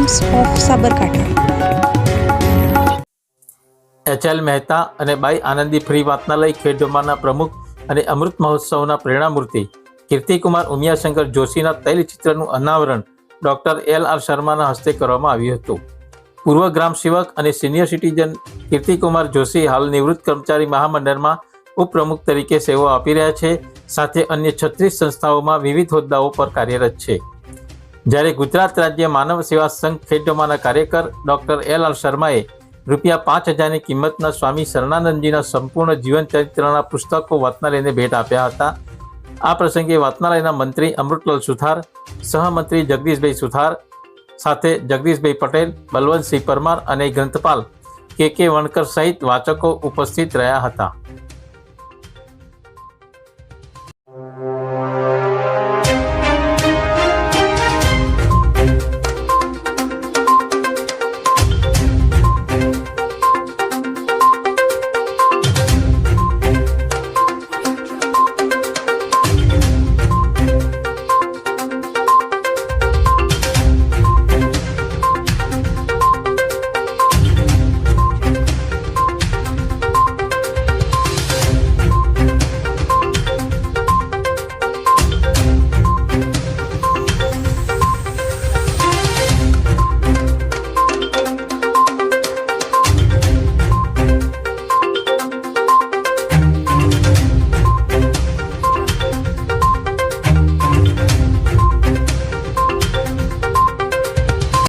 Times of Sabarkantha. H L. Mehta અને બાઈ આનંદી free વાતનાલય ખેડબ્રહ્માના પ્રમુખ અને અમૃત મહોત્સવના પ્રેરણામૂર્તિ કીર્તિકુમાર ઉમિયાશંકર જોશીના તૈલચિત્રનું અનાવરણ ડૉક્ટર એલ.આર. શર્માના હસ્તે કરવામાં આવ્યું હતું. પૂર્વ ગ્રામ સેવક અને સિનિયર સિટીઝન કીર્તિકુમાર જોશી હાલ નિવૃત્ત કર્મચારી મહામંડળમાં ઉપપ્રમુખ તરીકે સેવાઓ આપી રહ્યા છે. સાથે અન્ય 36 સંસ્થાઓમાં વિવિધ હોદ્દાઓ પર કાર્યરત છે. જ્યારે ગુજરાત રાજ્ય માનવ સેવા સંઘ ખેડબ્રહ્માના કાર્યકર ડૉક્ટર એલ.આર. શર્માએ ₹5,000ની કિંમતના સ્વામી શરણાનંદજીના સંપૂર્ણ જીવન ચરિત્રના પુસ્તકો વાતનાલયને ભેટ આપ્યા હતા. આ પ્રસંગે વાતનાલયના મંત્રી અમૃતલાલ સુથાર, સહમંત્રી જગદીશભાઈ સુથાર સાથે જગદીશભાઈ પટેલ, બલવંતસિંહ પરમાર અને ગ્રંથપાલ કે.કે. વણકર સહિત વાચકો ઉપસ્થિત રહ્યા હતા.